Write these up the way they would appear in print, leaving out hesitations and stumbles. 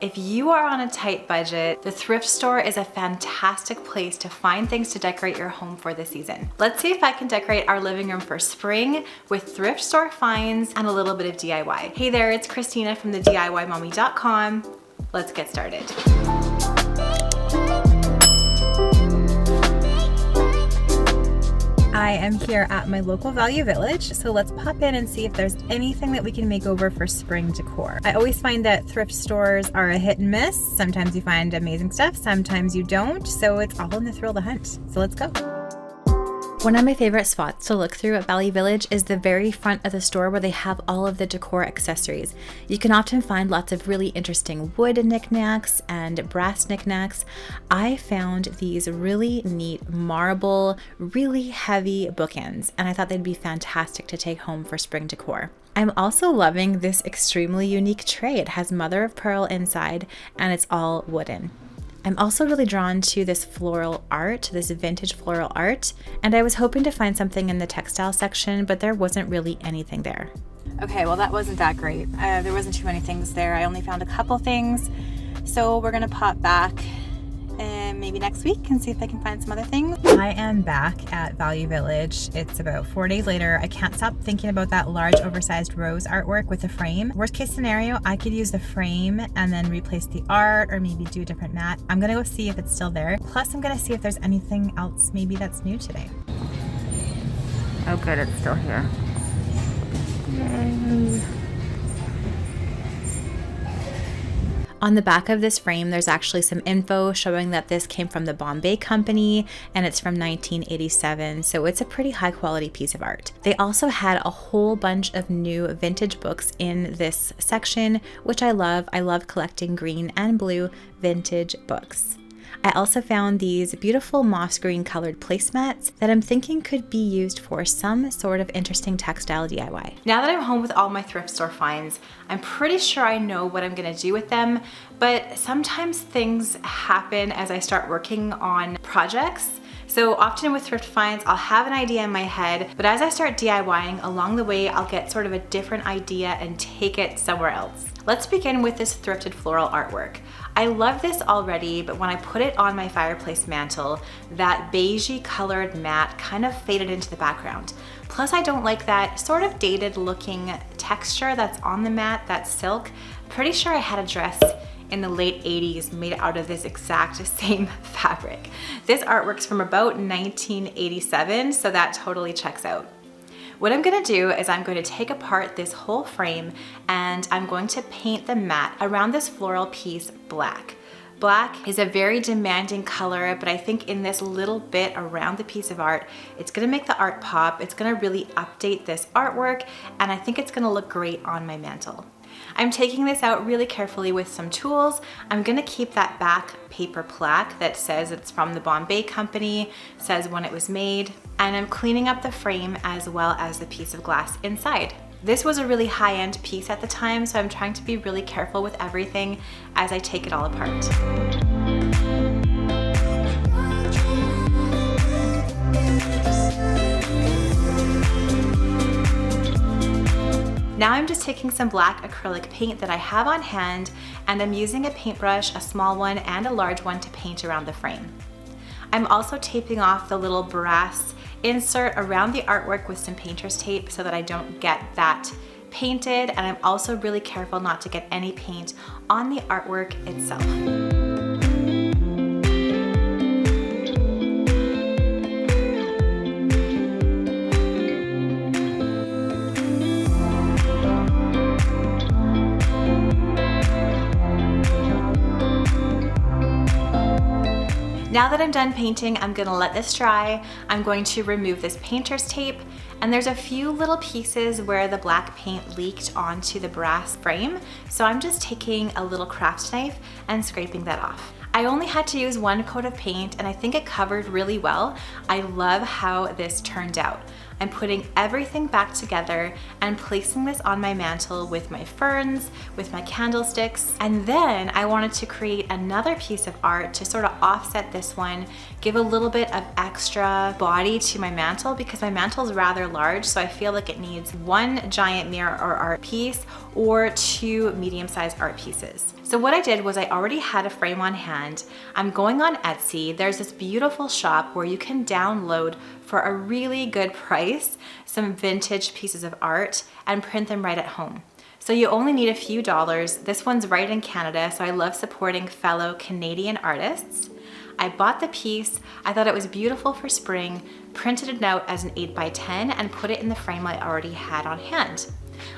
If you are on a tight budget, the thrift store is a fantastic place to find things to decorate your home for the season. Let's see if I can decorate our living room for spring with thrift store finds and a little bit of DIY. Hey there, it's Christina from the DIYmommy.com. Let's get started. I am here at my local Value Village, so let's pop in and see if there's anything that we can make over for spring decor. I always find that thrift stores are a hit and miss. Sometimes you find amazing stuff, sometimes you don't, so it's all in the thrill of the hunt. So let's go. One of my favorite spots to look through at Value Village is the very front of the store where they have all of the decor accessories. You can often find lots of really interesting wood knickknacks and brass knickknacks. I found these really neat marble, really heavy bookends, and I thought they'd be fantastic to take home for spring decor. I'm also loving this extremely unique tray. It has mother of pearl inside and it's all wooden. I'm also really drawn to this floral art, this vintage floral art, and I was hoping to find something in the textile section, but there wasn't really anything there. Okay, well that wasn't that great. There wasn't too many things there. I only found a couple things, so we're gonna pop back maybe next week and see if I can find some other things. I am back at Value Village. It's about 4 days later. I can't stop thinking about that large oversized rose artwork with the frame. Worst case scenario, I could use the frame and then replace the art or maybe do a different mat. I'm gonna go see if it's still there. Plus I'm gonna see if there's anything else maybe that's new today. Oh good, it's still here. Yay. On the back of this frame, there's actually some info showing that this came from the Bombay company and it's from 1987, so it's a pretty high quality piece of art. They also had a whole bunch of new vintage books in this section, which I love. I love collecting green and blue vintage books. I also found these beautiful moss green colored placemats that I'm thinking could be used for some sort of interesting textile DIY. Now that I'm home with all my thrift store finds, I'm pretty sure I know what I'm gonna do with them, but sometimes things happen as I start working on projects. So often with thrift finds, I'll have an idea in my head, but as I start DIYing along the way, I'll get sort of a different idea and take it somewhere else. Let's begin with this thrifted floral artwork. I love this already, but when I put it on my fireplace mantle, that beigey colored mat kind of faded into the background. Plus I don't like that sort of dated looking texture that's on the mat, that silk. Pretty sure I had a dress in the late 80s made out of this exact same fabric. This artwork's from about 1987, so that totally checks out. What I'm gonna do is I'm going to take apart this whole frame and I'm going to paint the mat around this floral piece black. Black is a very demanding color, but I think in this little bit around the piece of art, it's gonna make the art pop, it's gonna really update this artwork, and I think it's gonna look great on my mantle. I'm taking this out really carefully with some tools. I'm gonna keep that back paper plaque that says it's from the Bombay company, says when it was made, and I'm cleaning up the frame as well as the piece of glass inside. This was a really high-end piece at the time, so I'm trying to be really careful with everything as I take it all apart. Now I'm just taking some black acrylic paint that I have on hand, and I'm using a paintbrush, a small one and a large one, to paint around the frame. I'm also taping off the little brass insert around the artwork with some painter's tape so that I don't get that painted, and I'm also really careful not to get any paint on the artwork itself. Now that I'm done painting, I'm gonna let this dry. I'm going to remove this painter's tape, and there's a few little pieces where the black paint leaked onto the brass frame, so I'm just taking a little craft knife and scraping that off. I only had to use one coat of paint and I think it covered really well. I love how this turned out. I'm putting everything back together and placing this on my mantle with my ferns, with my candlesticks. And then I wanted to create another piece of art to sort of offset this one, give a little bit of extra body to my mantle because my mantle is rather large, so I feel like it needs one giant mirror or art piece or 2 medium-sized art pieces. So what I did was I already had a frame on hand. I'm going on Etsy. There's this beautiful shop where you can download for a really good price some vintage pieces of art and print them right at home. So you only need a few dollars. This one's right in Canada, so I love supporting fellow Canadian artists. I bought the piece, I thought it was beautiful for spring, printed it out as an 8x10 and put it in the frame I already had on hand.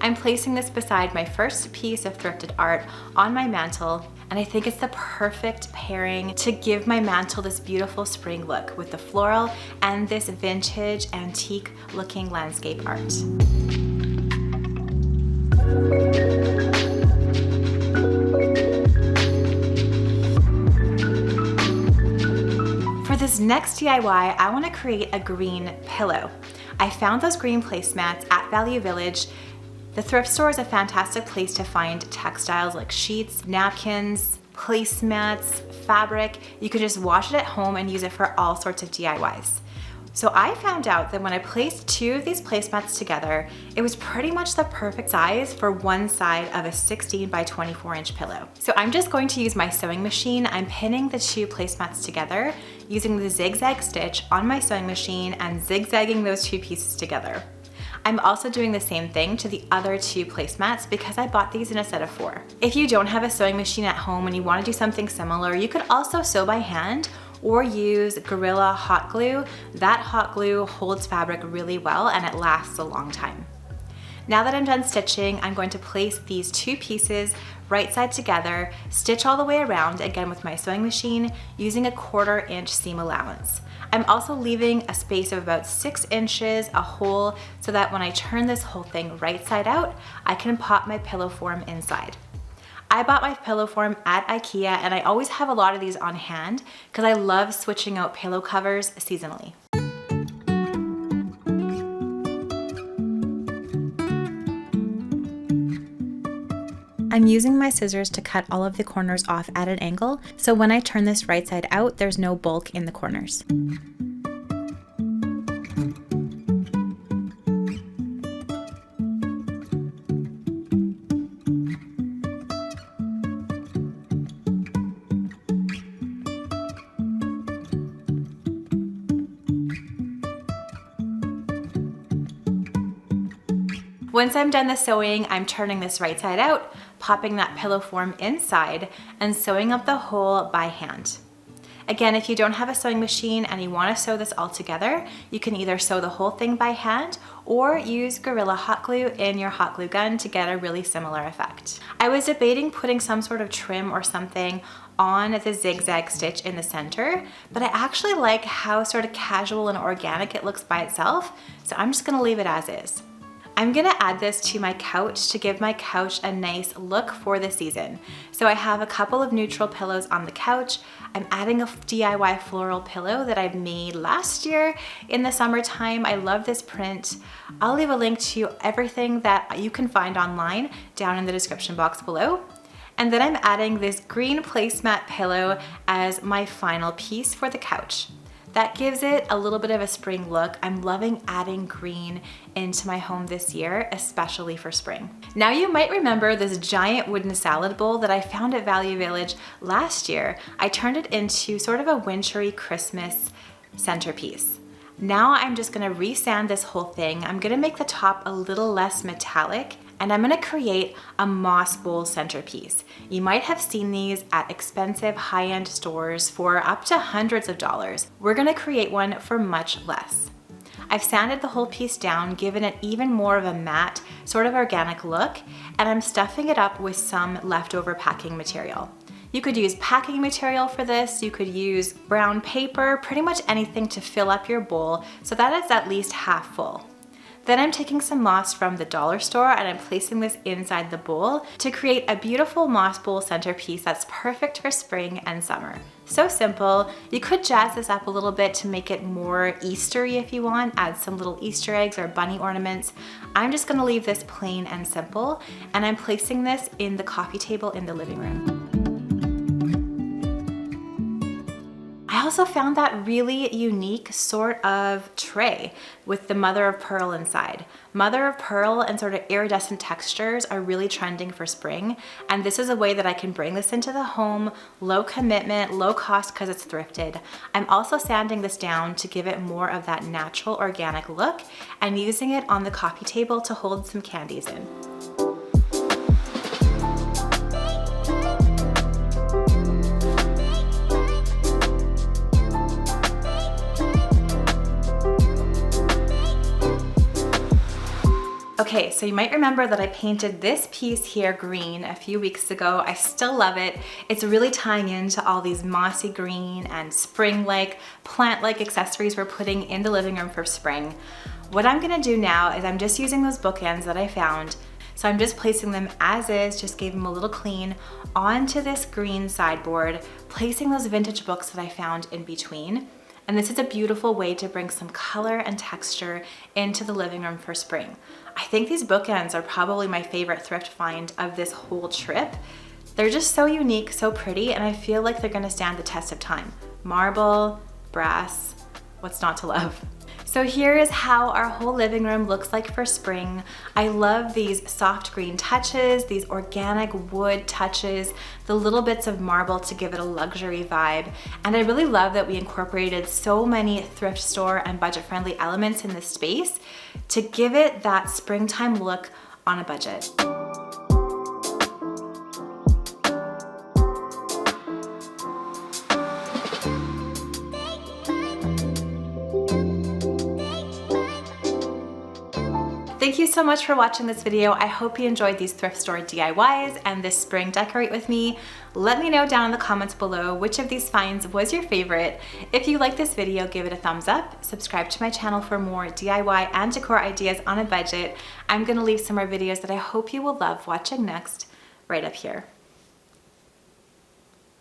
I'm placing this beside my first piece of thrifted art on my mantle, and I think it's the perfect pairing to give my mantle this beautiful spring look with the floral and this vintage antique looking landscape art. For this next DIY, I want to create a green pillow. I found those green placemats at Value Village. The thrift store is a fantastic place to find textiles like sheets, napkins, placemats, fabric. You could just wash it at home and use it for all sorts of DIYs. So I found out that when I placed 2 of these placemats together, it was pretty much the perfect size for one side of a 16 by 24 inch pillow. So I'm just going to use my sewing machine. I'm pinning the 2 placemats together using the zigzag stitch on my sewing machine and zigzagging those 2 pieces together. I'm also doing the same thing to the other 2 placemats because I bought these in a set of 4. If you don't have a sewing machine at home and you want to do something similar, you could also sew by hand or use Gorilla hot glue. That hot glue holds fabric really well and it lasts a long time. Now that I'm done stitching, I'm going to place these 2 pieces right side together, stitch all the way around again with my sewing machine using a 1/4 inch seam allowance. I'm also leaving a space of about 6 inches, a hole, so that when I turn this whole thing right side out, I can pop my pillow form inside. I bought my pillow form at IKEA and I always have a lot of these on hand because I love switching out pillow covers seasonally. I'm using my scissors to cut all of the corners off at an angle, so when I turn this right side out, there's no bulk in the corners. Once I'm done the sewing, I'm turning this right side out, popping that pillow form inside, and sewing up the hole by hand. Again, if you don't have a sewing machine and you want to sew this all together, you can either sew the whole thing by hand or use Gorilla hot glue in your hot glue gun to get a really similar effect. I was debating putting some sort of trim or something on the zigzag stitch in the center, but I actually like how sort of casual and organic it looks by itself, so I'm just gonna leave it as is. I'm gonna add this to my couch to give my couch a nice look for the season. So I have a couple of neutral pillows on the couch. I'm adding a DIY floral pillow that I made last year in the summertime. I love this print. I'll leave a link to everything that you can find online down in the description box below. And then I'm adding this green placemat pillow as my final piece for the couch. That gives it a little bit of a spring look. I'm loving adding green into my home this year, especially for spring. Now you might remember this giant wooden salad bowl that I found at Value Village last year. I turned it into sort of a wintry Christmas centerpiece. Now I'm just gonna resand this whole thing. I'm gonna make the top a little less metallic, and I'm gonna create a moss bowl centerpiece. You might have seen these at expensive high-end stores for up to hundreds of dollars. We're gonna create one for much less. I've sanded the whole piece down, given it even more of a matte, sort of organic look, and I'm stuffing it up with some leftover packing material. You could use packing material for this, you could use brown paper, pretty much anything to fill up your bowl so that it's at least half full. Then I'm taking some moss from the dollar store and I'm placing this inside the bowl to create a beautiful moss bowl centerpiece that's perfect for spring and summer. So simple. You could jazz this up a little bit to make it more Eastery if you want, add some little Easter eggs or bunny ornaments. I'm just gonna leave this plain and simple, and I'm placing this in the coffee table in the living room. I also found that really unique sort of tray with the mother of pearl inside. Mother of pearl and sort of iridescent textures are really trending for spring, and this is a way that I can bring this into the home, low commitment, low cost because it's thrifted. I'm also sanding this down to give it more of that natural organic look and using it on the coffee table to hold some candies in. Okay, so you might remember that I painted this piece here green a few weeks ago. I still love it. It's really tying into all these mossy green and spring-like, plant-like accessories we're putting in the living room for spring. What I'm gonna do now is I'm just using those bookends that I found. So I'm just placing them as is, just gave them a little clean, onto this green sideboard, placing those vintage books that I found in between. And this is a beautiful way to bring some color and texture into the living room for spring. I think these bookends are probably my favorite thrift find of this whole trip. They're just so unique, so pretty, and I feel like they're gonna stand the test of time. Marble, brass, what's not to love? So here is how our whole living room looks like for spring. I love these soft green touches, these organic wood touches, the little bits of marble to give it a luxury vibe. And I really love that we incorporated so many thrift store and budget-friendly elements in this space to give it that springtime look on a budget. Thank you so much for watching this video. I hope you enjoyed these thrift store DIYs and this spring decorate with me. Let me know down in the comments below which of these finds was your favorite. If you like this video, give it a thumbs up, subscribe to my channel for more DIY and decor ideas on a budget. I'm gonna leave some more videos that I hope you will love watching next right up here.